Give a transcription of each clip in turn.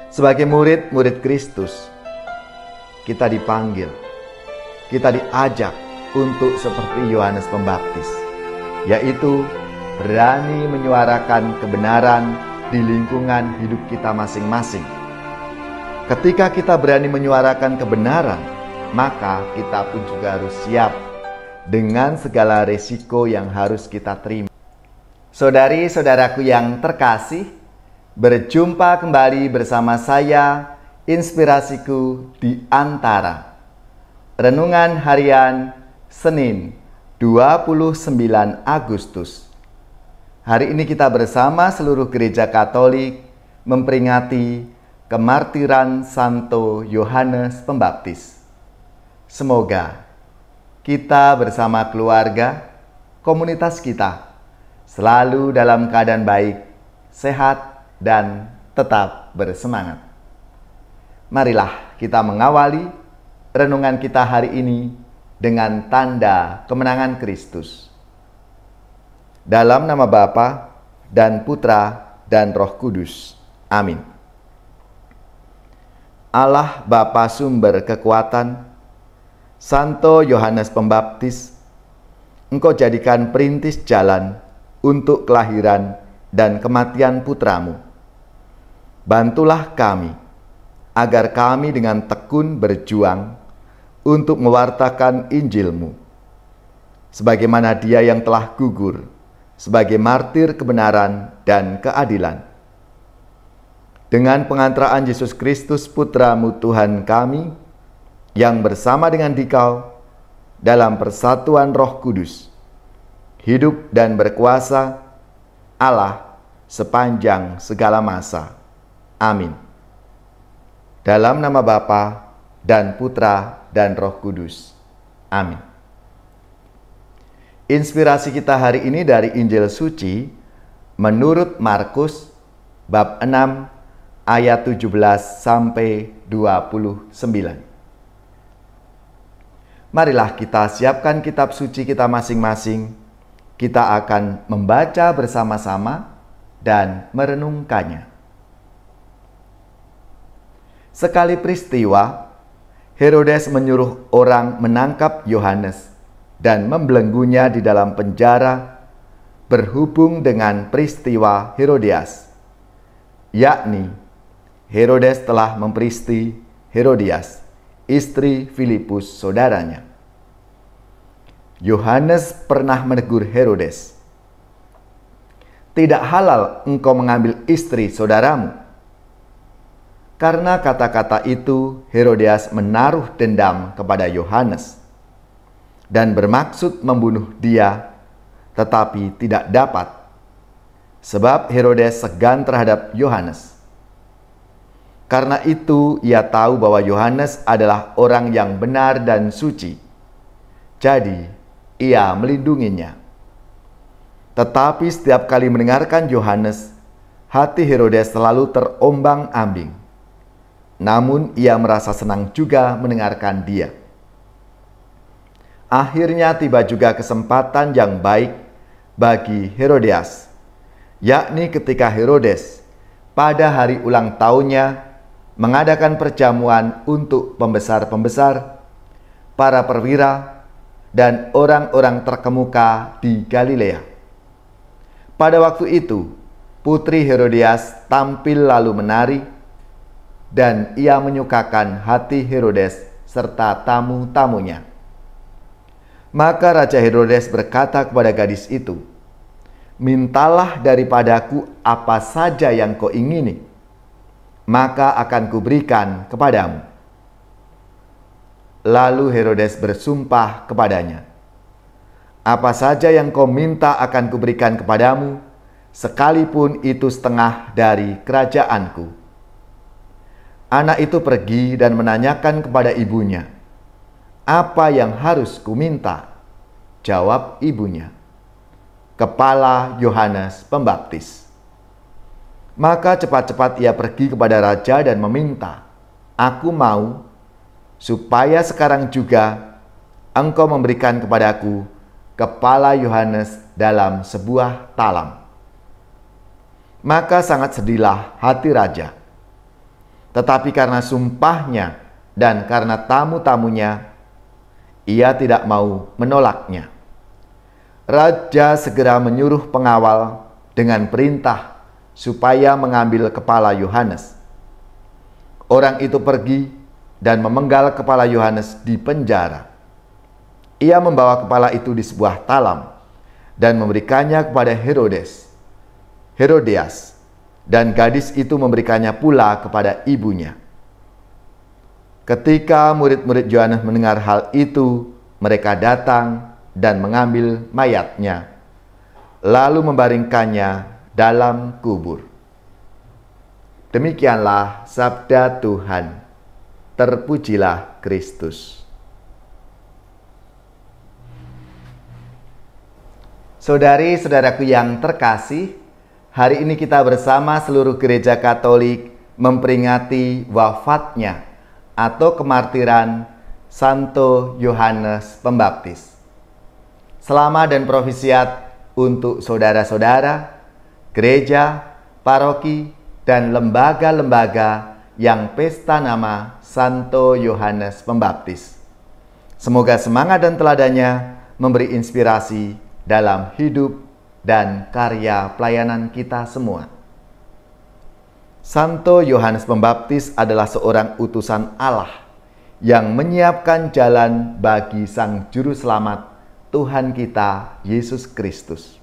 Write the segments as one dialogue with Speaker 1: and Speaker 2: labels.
Speaker 1: Sebagai murid-murid Kristus, kita dipanggil, kita diajak untuk seperti Yohanes Pembaptis, yaitu berani menyuarakan kebenaran di lingkungan hidup kita masing-masing. Ketika kita berani menyuarakan kebenaran, maka kita pun juga harus siap dengan segala resiko yang harus kita terima. Saudari-saudaraku yang terkasih, berjumpa kembali bersama saya, Inspirasiku di Antara. Renungan harian Senin 29 Agustus. Hari ini kita bersama seluruh gereja Katolik memperingati kemartiran Santo Yohanes Pembaptis. Semoga kita bersama keluarga, komunitas kita selalu dalam keadaan baik, sehat, dan tetap bersemangat. Marilah kita mengawali renungan kita hari ini dengan tanda kemenangan Kristus. Dalam nama Bapa dan Putra dan Roh Kudus. Amin. Allah Bapa sumber kekuatan, Santo Yohanes Pembaptis, Engkau jadikan perintis jalan untuk kelahiran dan kematian putramu. Bantulah kami, agar kami dengan tekun berjuang untuk mewartakan Injil-Mu, sebagaimana Dia yang telah gugur sebagai martir kebenaran dan keadilan. Dengan pengantaraan Yesus Kristus Putra-Mu Tuhan kami, yang bersama dengan Dikau dalam persatuan Roh Kudus, hidup dan berkuasa Allah sepanjang segala masa. Amin. Dalam nama Bapa dan Putra dan Roh Kudus. Amin. Inspirasi kita hari ini dari Injil Suci menurut Markus bab 6 ayat 17 sampai 29. Marilah kita siapkan kitab suci kita masing-masing. Kita akan membaca bersama-sama dan merenungkannya. Sekali peristiwa, Herodes menyuruh orang menangkap Yohanes dan membelenggunya di dalam penjara berhubung dengan peristiwa Herodias, yakni Herodes telah memperisti Herodias, istri Filipus saudaranya. Yohanes pernah menegur Herodes, "Tidak halal engkau mengambil istri saudaramu." Karena kata-kata itu, Herodias menaruh dendam kepada Yohanes dan bermaksud membunuh dia, tetapi tidak dapat, sebab Herodes segan terhadap Yohanes. Karena itu ia tahu bahwa Yohanes adalah orang yang benar dan suci. Jadi ia melindunginya. Tetapi setiap kali mendengarkan Yohanes, hati Herodes selalu terombang-ambing. Namun ia merasa senang juga mendengarkan dia. Akhirnya tiba juga kesempatan yang baik bagi Herodias, yakni ketika Herodes pada hari ulang tahunnya mengadakan perjamuan untuk pembesar-pembesar, para perwira, dan orang-orang terkemuka di Galilea. Pada waktu itu, putri Herodias tampil lalu menari, dan ia menyukakan hati Herodes serta tamu-tamunya. Maka Raja Herodes berkata kepada gadis itu, "Mintalah daripadaku apa saja yang kau ingini, maka akan kuberikan kepadamu." Lalu Herodes bersumpah kepadanya, "Apa saja yang kau minta akan kuberikan kepadamu, sekalipun itu setengah dari kerajaanku." Anak itu pergi dan menanyakan kepada ibunya, "Apa yang harus kuminta?" Jawab ibunya, "Kepala Yohanes Pembaptis." Maka cepat-cepat ia pergi kepada raja dan meminta, "Aku mau supaya sekarang juga engkau memberikan kepadaku kepala Yohanes dalam sebuah talam." Maka sangat sedihlah hati raja. Tetapi karena sumpahnya dan karena tamu-tamunya, ia tidak mau menolaknya. Raja segera menyuruh pengawal dengan perintah supaya mengambil kepala Yohanes. Orang itu pergi dan memenggal kepala Yohanes di penjara. Ia membawa kepala itu di sebuah talam dan memberikannya kepada Herodias, dan gadis itu memberikannya pula kepada ibunya. Ketika murid-murid Yohanes mendengar hal itu, mereka datang dan mengambil mayatnya, lalu membaringkannya dalam kubur. Demikianlah sabda Tuhan. Terpujilah Kristus. Saudari-saudaraku yang terkasih, hari ini kita bersama seluruh gereja Katolik memperingati wafatnya atau kemartiran Santo Yohanes Pembaptis. Selamat dan profisiat untuk saudara-saudara, gereja, paroki, dan lembaga-lembaga yang pesta nama Santo Yohanes Pembaptis. Semoga semangat dan teladannya memberi inspirasi dalam hidup dan karya pelayanan kita semua. Santo Yohanes Pembaptis adalah seorang utusan Allah yang menyiapkan jalan bagi Sang Juru Selamat Tuhan kita, Yesus Kristus.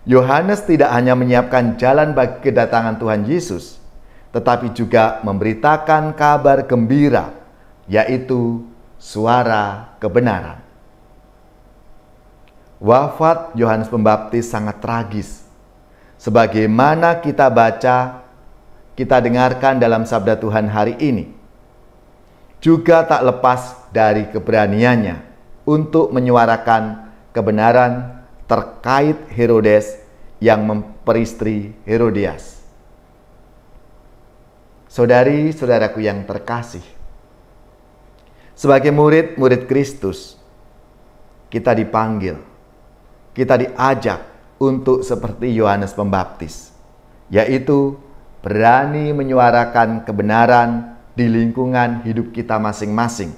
Speaker 1: Yohanes tidak hanya menyiapkan jalan bagi kedatangan Tuhan Yesus, tetapi juga memberitakan kabar gembira, yaitu suara kebenaran. Wafat Yohanes Pembaptis sangat tragis. Sebagaimana kita baca, kita dengarkan dalam sabda Tuhan hari ini, juga tak lepas dari keberaniannya untuk menyuarakan kebenaran terkait Herodes yang memperistri Herodias. Saudari-saudaraku yang terkasih, sebagai murid-murid Kristus, kita dipanggil, kita diajak untuk seperti Yohanes Pembaptis, yaitu berani menyuarakan kebenaran di lingkungan hidup kita masing-masing.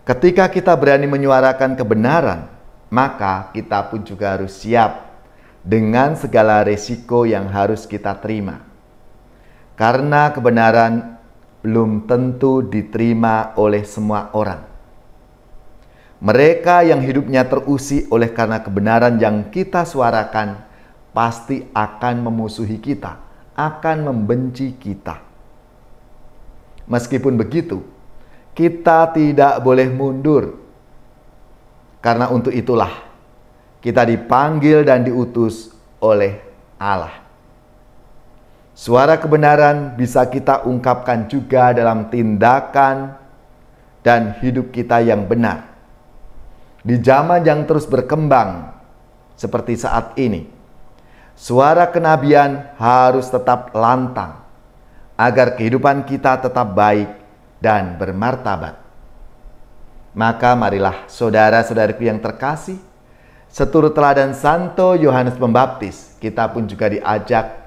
Speaker 1: Ketika kita berani menyuarakan kebenaran, maka kita pun juga harus siap dengan segala resiko yang harus kita terima. Karena kebenaran belum tentu diterima oleh semua orang. Mereka yang hidupnya terusik oleh karena kebenaran yang kita suarakan pasti akan memusuhi kita, akan membenci kita. Meskipun begitu, kita tidak boleh mundur. Karena untuk itulah kita dipanggil dan diutus oleh Allah. Suara kebenaran bisa kita ungkapkan juga dalam tindakan dan hidup kita yang benar. Di zaman yang terus berkembang seperti saat ini, suara kenabian harus tetap lantang agar kehidupan kita tetap baik dan bermartabat. Maka marilah saudara-saudariku yang terkasih, seturut teladan Santo Yohanes Pembaptis, kita pun juga diajak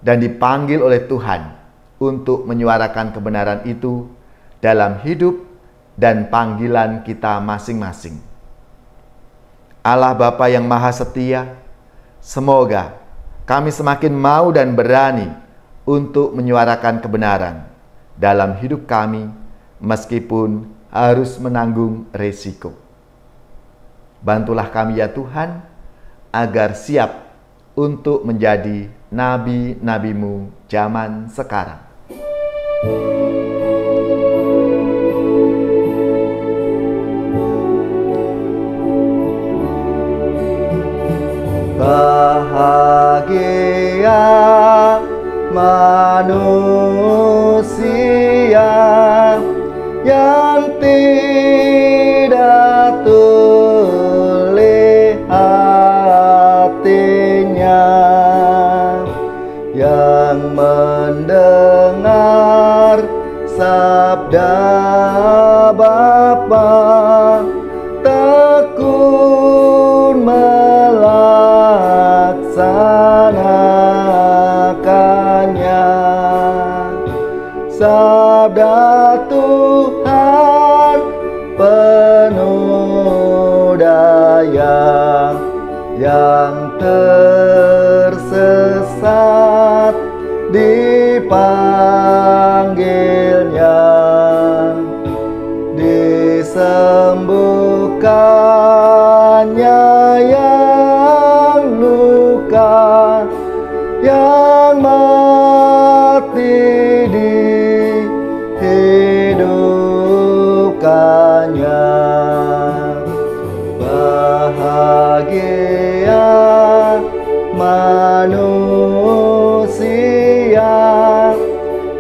Speaker 1: dan dipanggil oleh Tuhan untuk menyuarakan kebenaran itu dalam hidup dan panggilan kita masing-masing. Allah Bapa yang Maha Setia, semoga kami semakin mau dan berani untuk menyuarakan kebenaran dalam hidup kami, meskipun harus menanggung resiko. Bantulah kami ya Tuhan, agar siap untuk menjadi nabi-nabi-Mu zaman sekarang. Bahagia manusia yang tidak tuli hatinya, yang mendengar sabda Bapa, tekun melaksanakannya. berkahnya. Bahagia manusia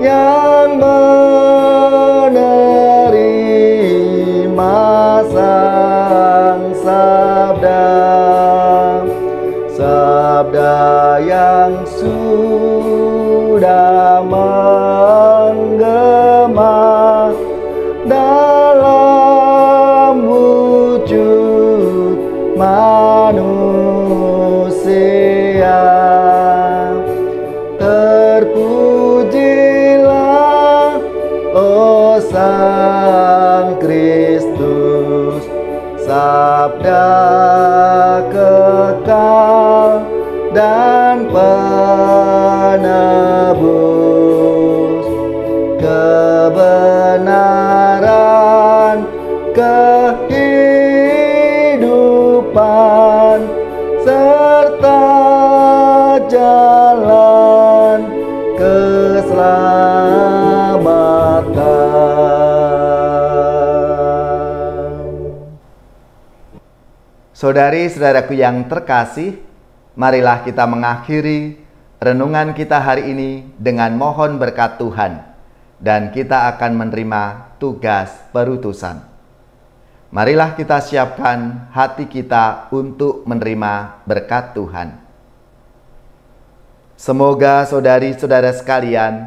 Speaker 1: yang menerima sang sabda, sabda yang sudah menggema dalam wujud manusia. Terpujilah, oh Sang Kristus, sabda kekal dan penebus, kebenaran, kehidupan, serta jalan keselamatan. Saudari-saudaraku yang terkasih, marilah kita mengakhiri renungan kita hari ini dengan mohon berkat Tuhan, dan kita akan menerima tugas perutusan. Marilah kita siapkan hati kita untuk menerima berkat Tuhan. Semoga saudari-saudara sekalian,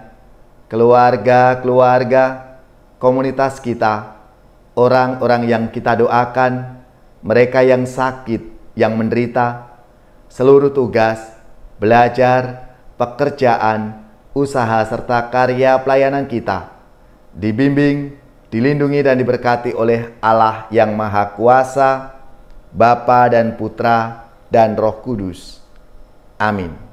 Speaker 1: keluarga-keluarga, komunitas kita, orang-orang yang kita doakan, mereka yang sakit, yang menderita, seluruh tugas, belajar, pekerjaan, usaha, serta karya pelayanan kita dibimbing, dilindungi dan diberkati oleh Allah yang Maha Kuasa, Bapa dan Putra dan Roh Kudus. Amin.